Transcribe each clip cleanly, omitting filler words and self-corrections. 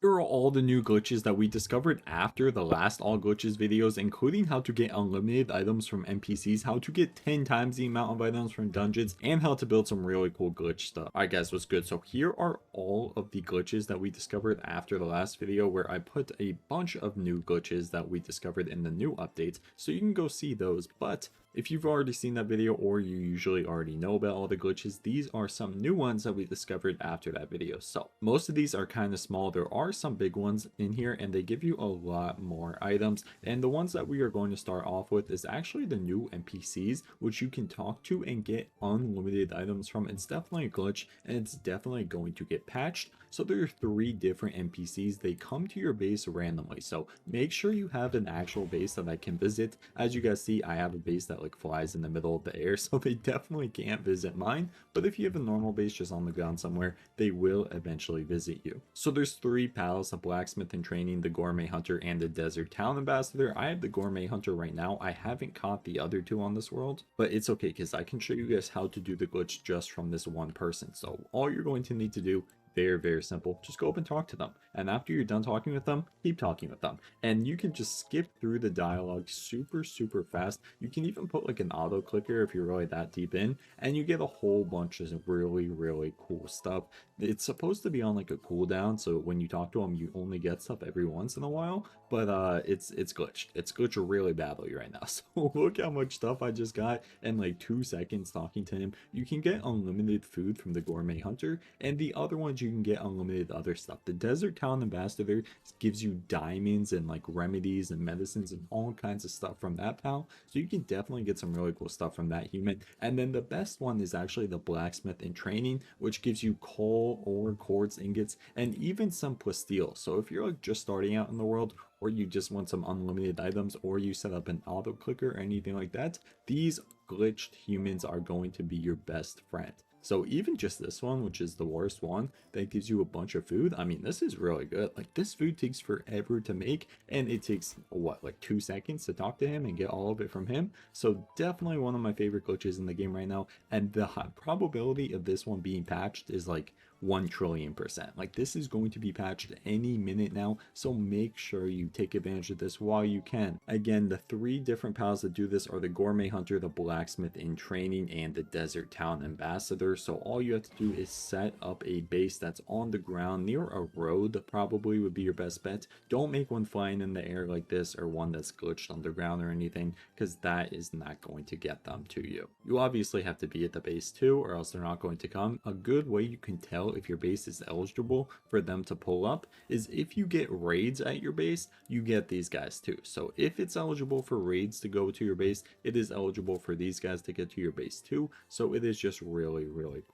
Here are all the new glitches that we discovered after the last all glitches videos, including how to get unlimited items from NPCs, how to get 10 times the amount of items from dungeons, and how to build some really cool glitch stuff. Alright guys, what's good? So here are all of the glitches that we discovered after the last video, where I put a bunch of new glitches that we discovered in the new updates, so you can go see those. But if you've already seen that video, or you usually already know about all the glitches, these are some new ones that we discovered after that video. So most of these are kind of small. There are some big ones in here, and they give you a lot more items. And the ones that we are going to start off with is actually the new NPCs, which you can talk to and get unlimited items from. It's definitely a glitch, and it's definitely going to get patched. So there are 3 different NPCs. They come to your base randomly, so make sure you have an actual base that I can visit. As you guys see, I have a base that like flies in the middle of the air, so they definitely can't visit mine. But if you have a normal base just on the ground somewhere, they will eventually visit you. So there's 3 pals: a blacksmith in training, the gourmet hunter, and the desert town ambassador. I have the gourmet hunter right now. I haven't caught the other 2 on this world, but it's okay because I can show you guys how to do the glitch just from this one person. So all you're going to need to do, very simple, just go up and talk to them, and after you're done talking with them, keep talking with them, and you can just skip through the dialogue super fast. You can even put like an auto clicker if you're really that deep in, and you get a whole bunch of really cool stuff. It's supposed to be on like a cooldown, so when you talk to them, you only get stuff every once in a while, but it's glitched. It's glitched really badly right now. So look how much stuff I just got in like 2 seconds talking to him. You can get unlimited food from the gourmet hunter, and the other ones you can get unlimited other stuff. The desert town ambassador gives you diamonds and like remedies and medicines and all kinds of stuff from that pal, so you can definitely get some really cool stuff from that human. And then the best one is actually the blacksmith in training, which gives you coal, ore, quartz ingots, and even some plasteel. So if you're like just starting out in the world, or you just want some unlimited items, or you set up an auto clicker or anything like that, these glitched humans are going to be your best friend. So even just this one, which is the worst one, that gives you a bunch of food. I mean, this is really good. Like, this food takes forever to make, and it takes, what, like 2 seconds to talk to him and get all of it from him. So definitely one of my favorite glitches in the game right now. And the high probability of this one being patched is like 1,000,000,000%. Like, this is going to be patched any minute now, so make sure you take advantage of this while you can. Again, the 3 different pals that do this are the gourmet hunter, the blacksmith in training, and the desert town ambassador. So all you have to do is set up a base that's on the ground near a road. Probably would be your best bet. Don't make one flying in the air like this, or one that's glitched underground or anything, because that is not going to get them to you. You obviously have to be at the base too, or else they're not going to come. A good way you can tell if your base is eligible for them to pull up is if you get raids at your base, you get these guys too. So if it's eligible for raids to go to your base, it is eligible for these guys to get to your base too. So it is just really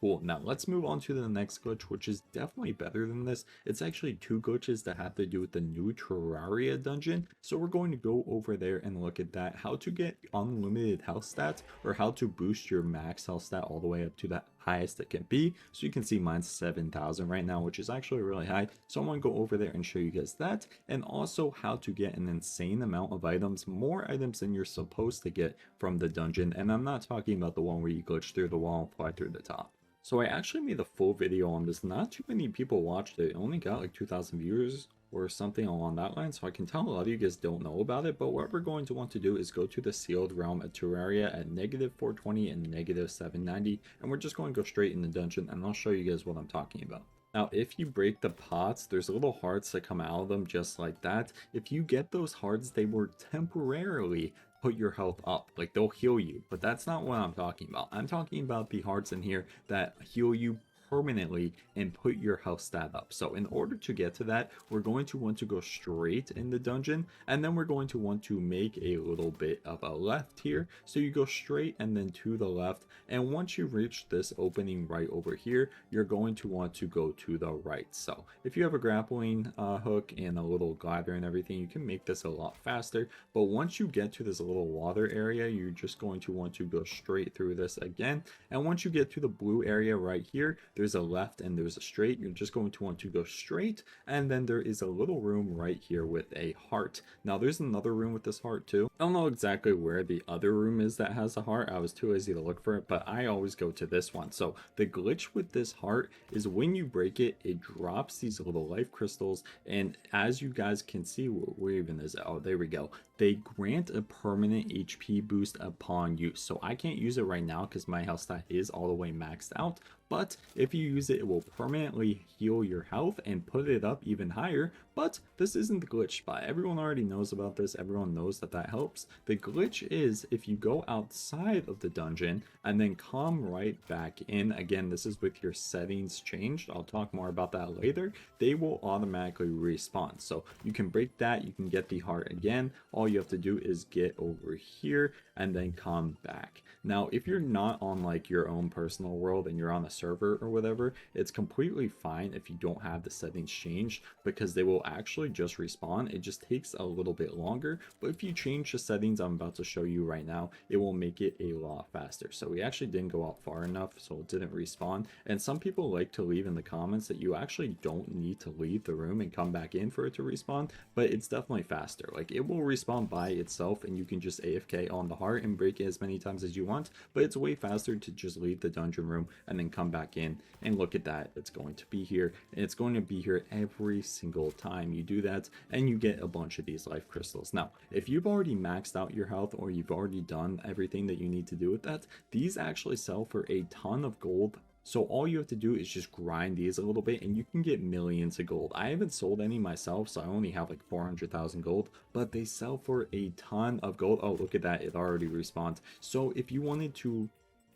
cool. Now let's move on to the next glitch, which is definitely better than this. It's actually 2 glitches that have to do with the new Terraria dungeon. So we're going to go over there and look at that, how to get unlimited health stats, or how to boost your max health stat all the way up to the highest it can be. So you can see mine's 7,000 right now, which is actually really high. So I'm going to go over there and show you guys that, and also how to get an insane amount of items, more items than you're supposed to get from the dungeon. And I'm not talking about the one where you glitch through the wall and fly through the top. So I actually made a full video on this. Not too many people watched it. It only got like 2,000 viewers or something along that line, so I can tell a lot of you guys don't know about it. But what we're going to want to do is go to the sealed realm at Terraria at -420 and -790, and we're just going to go straight in the dungeon, and I'll show you guys what I'm talking about. Now, if you break the pots, there's little hearts that come out of them just like that. If you get those hearts, they will temporarily put your health up, like they'll heal you, but that's not what I'm talking about. I'm talking about the hearts in here that heal you permanently and put your health stat up. So in order to get to that, we're going to want to go straight in the dungeon, and then we're going to want to make a little bit of a left here. So you go straight and then to the left, and once you reach this opening right over here, you're going to want to go to the right. So if you have a grappling hook and a little glider and everything, you can make this a lot faster. But once you get to this little water area, you're just going to want to go straight through this again, and once you get to the blue area right here, there's a left and there's a straight. You're just going to want to go straight, and then there is a little room right here with a heart. Now there's another room with this heart too. I don't know exactly where the other room is that has a heart. I was too lazy to look for it, but I always go to this one. So the glitch with this heart is when you break it, it drops these little life crystals, and as you guys can see, where even is it? Oh, there we go. They grant a permanent HP boost upon use. So I can't use it right now because my health stat is all the way maxed out, but if you use it, it will permanently heal your health and put it up even higher. But this isn't the glitch spot. Everyone already knows about this. Everyone knows that that helps. The glitch is if you go outside of the dungeon and then come right back in. Again, this is with your settings changed. I'll talk more about that later. They will automatically respawn. So you can break that. You can get the heart again. All you have to do is get over here and then come back. Now, if you're not on like your own personal world and you're on a server or whatever, it's completely fine if you don't have the settings changed, because they will actually just respawn. It just takes a little bit longer, but if you change the settings I'm about to show you right now, it will make it a lot faster. So we actually didn't go out far enough, so it didn't respawn. And some people like to leave in the comments that you actually don't need to leave the room and come back in for it to respawn, but it's definitely faster. Like, it will respawn by itself and you can just AFK on the heart and break it as many times as you want, but it's way faster to just leave the dungeon room and then come back in. And look at that, it's going to be here, and it's going to be here every single time you do that, and you get a bunch of these life crystals. Now, if you've already maxed out your health or you've already done everything that you need to do with that, these actually sell for a ton of gold. So all you have to do is just grind these a little bit and you can get millions of gold. I haven't sold any myself, so I only have like 400,000 gold, but they sell for a ton of gold. Oh, look at that, it already respawned. So if you wanted to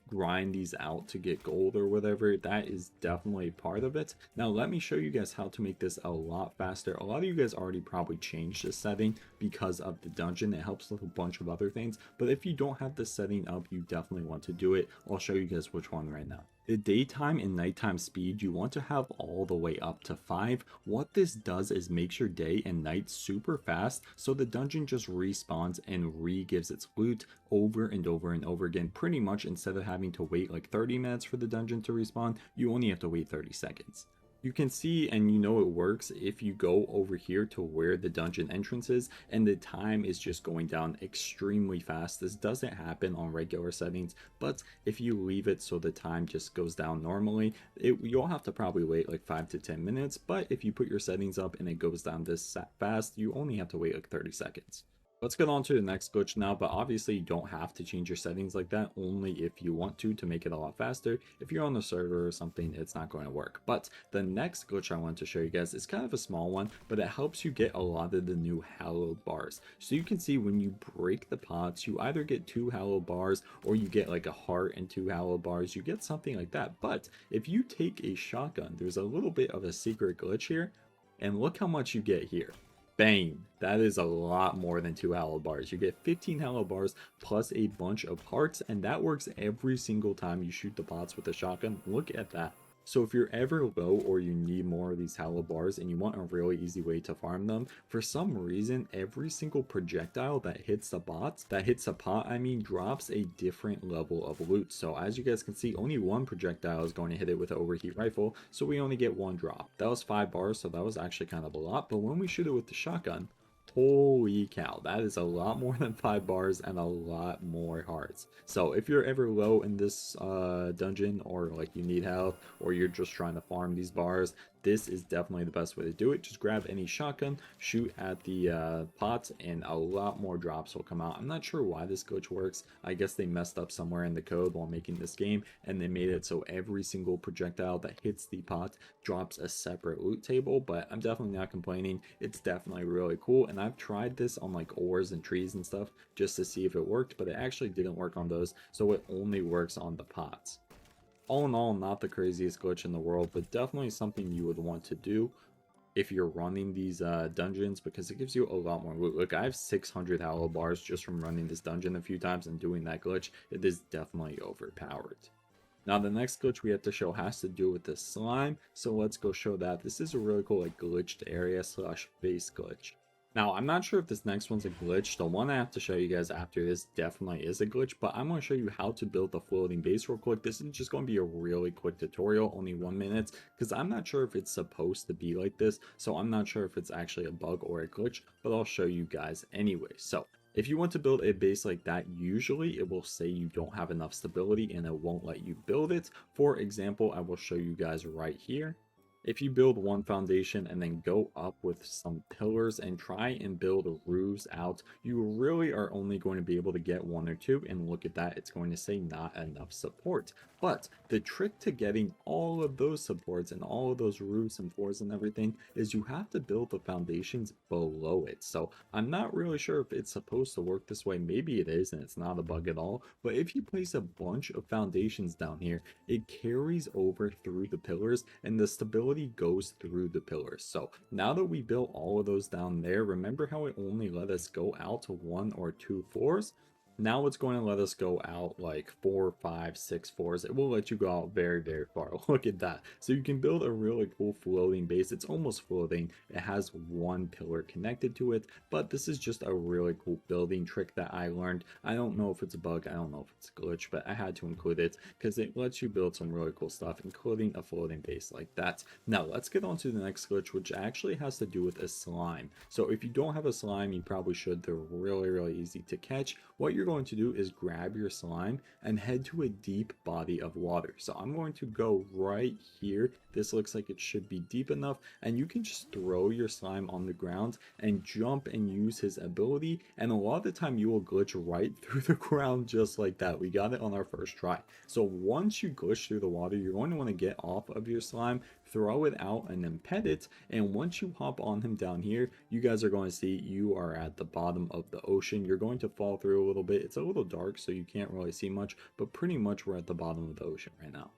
grind these out to get gold or whatever, that is definitely part of it. Now let me show you guys how to make this a lot faster. A lot of you guys already probably changed this setting because of the dungeon. It helps with a bunch of other things, but if you don't have this setting up, you definitely want to do it. I'll show you guys which one right now. The daytime and nighttime speed you want to have all the way up to 5. What this does is makes your day and night super fast, so the dungeon just respawns and re-gives its loot over and over and over again. Pretty much, instead of having to wait like 30 minutes for the dungeon to respawn, you only have to wait 30 seconds. You can see, and you know it works, if you go over here to where the dungeon entrance is, and the time is just going down extremely fast. This doesn't happen on regular settings, but if you leave it so the time just goes down normally, you'll have to probably wait like 5 to 10 minutes, but if you put your settings up and it goes down this fast, you only have to wait like 30 seconds. Let's get on to the next glitch now, but obviously you don't have to change your settings like that, only if you want to make it a lot faster. If you're on the server or something, it's not going to work. But the next glitch I want to show you guys is kind of a small one, but it helps you get a lot of the new hallowed bars. So you can see when you break the pots, you either get 2 hallowed bars or you get like a heart and 2 hallowed bars. You get something like that. But if you take a shotgun, there's a little bit of a secret glitch here, and look how much you get here. Bang! That is a lot more than 2 hallowed bars. You get 15 hallowed bars plus a bunch of hearts, and that works every single time you shoot the pots with a shotgun. Look at that. So if you're ever low or you need more of these hallowed bars and you want a really easy way to farm them, for some reason every single projectile that hits the pot, drops a different level of loot. So as you guys can see, only one projectile is going to hit it with an overheat rifle, so we only get 1 drop. That was 5 bars, so that was actually kind of a lot, but when we shoot it with the shotgun, holy cow, that is a lot more than 5 bars and a lot more hearts. So if you're ever low in this dungeon, or like you need health, or you're just trying to farm these bars, this is definitely the best way to do it. Just grab any shotgun, shoot at the pots, and a lot more drops will come out. I'm not sure why this glitch works. I guess they messed up somewhere in the code while making this game, and they made it so every single projectile that hits the pot drops a separate loot table, but I'm definitely not complaining. It's definitely really cool, and I've tried this on like ores and trees and stuff just to see if it worked, but it actually didn't work on those, so it only works on the pots. All in all, not the craziest glitch in the world, but definitely something you would want to do if you're running these dungeons, because it gives you a lot more loot. Look, I have 600 hallowed bars just from running this dungeon a few times and doing that glitch. It is definitely overpowered. Now the next glitch we have to show has to do with the slime, so let's go show that. This is a really cool like glitched area slash base glitch. Now, I'm not sure if this next one's a glitch. The one I have to show you guys after this definitely is a glitch, but I'm going to show you how to build the floating base real quick. This is just going to be a really quick tutorial, only 1 minute, because I'm not sure if it's supposed to be like this. So I'm not sure if it's actually a bug or a glitch, but I'll show you guys anyway. So if you want to build a base like that, usually it will say you don't have enough stability and it won't let you build it. For example, I will show you guys right here. If you build one foundation and then go up with some pillars and try and build roofs out, you really are only going to be able to get one or two, and look at that, it's going to say not enough support. But the trick to getting all of those supports and all of those roofs and floors and everything is you have to build the foundations below it. So I'm not really sure if it's supposed to work this way. Maybe it is and it's not a bug at all. But if you place a bunch of foundations down here, it carries over through the pillars and the stability goes through the pillars. So now that we built all of those down there, remember how it only let us go out to 1 or 2 floors? Now it's going to let us go out like 4, 5, 6 floors. It will let you go out very, very far. Look at that. So you can build a really cool floating base. It's almost floating. It has one pillar connected to it, but this is just a really cool building trick that I learned. I don't know if it's a bug. I don't know if it's a glitch, but I had to include it because it lets you build some really cool stuff, including a floating base like that. Now let's get on to the next glitch, which actually has to do with a slime. So if you don't have a slime, you probably should. They're really, really easy to catch. What you're going to do is grab your slime and head to a deep body of water. So I'm going to go right here. This looks like it should be deep enough, and you can just throw your slime on the ground and jump and use his ability, and a lot of the time you will glitch right through the ground just like that. We got it on our first try. So once you glitch through the water, you're going to want to get off of your slime, throw it out, and then pet it. And once you hop on him down here, you guys are going to see you are at the bottom of the ocean. You're going to fall through a little bit. It's a little dark, so you can't really see much, but pretty much we're at the bottom of the ocean right now.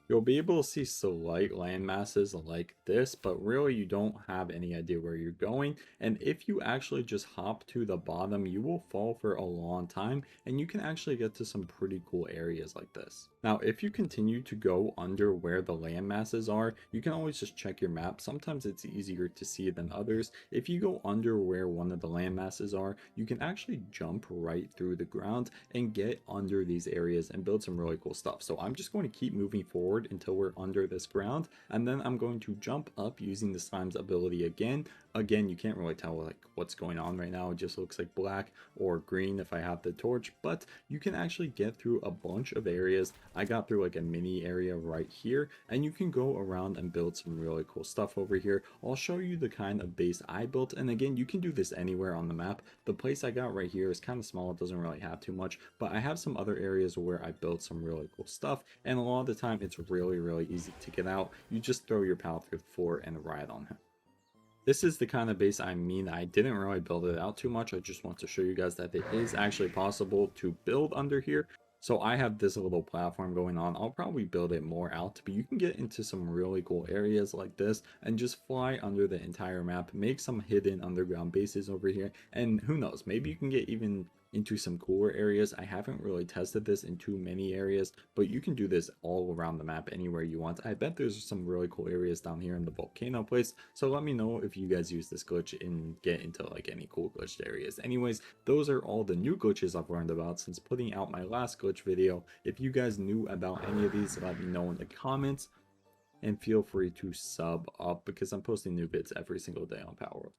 You'll be able to see slight land masses like this, but really you don't have any idea where you're going. And if you actually just hop to the bottom, you will fall for a long time, and you can actually get to some pretty cool areas like this. Now, if you continue to go under where the land masses are, you can always just check your map. Sometimes it's easier to see than others. If you go under where one of the land masses are, you can actually jump right through the ground and get under these areas and build some really cool stuff. So I'm just going to keep moving forward until we're under this ground, and then I'm going to jump up using the slime's ability again. You can't really tell like what's going on right now. It just looks like black or green if I have the torch, but you can actually get through a bunch of areas. I got through like a mini area right here, and you can go around and build some really cool stuff over here. I'll show you the kind of base I built, and again, you can do this anywhere on the map. The place I got right here is kind of small. It doesn't really have too much, but I have some other areas where I built some really cool stuff, and a lot of the time it's really easy to get out. You just throw your pal through the floor and ride on him. This is the kind of base I mean. I didn't really build it out too much. I just want to show you guys that it is actually possible to build under here. So I have this little platform going on. I'll probably build it more out, but you can get into some really cool areas like this and just fly under the entire map, make some hidden underground bases over here, and who knows, maybe you can get even into some cooler areas. I haven't really tested this in too many areas, but you can do this all around the map anywhere you want. I bet there's some really cool areas down here in the volcano place, so let me know if you guys use this glitch and get into like any cool glitched areas. Anyways, those are all the new glitches I've learned about since putting out my last glitch video. If you guys knew about any of these, let me know in the comments, and feel free to sub up because I'm posting new vids every single day on Palworld.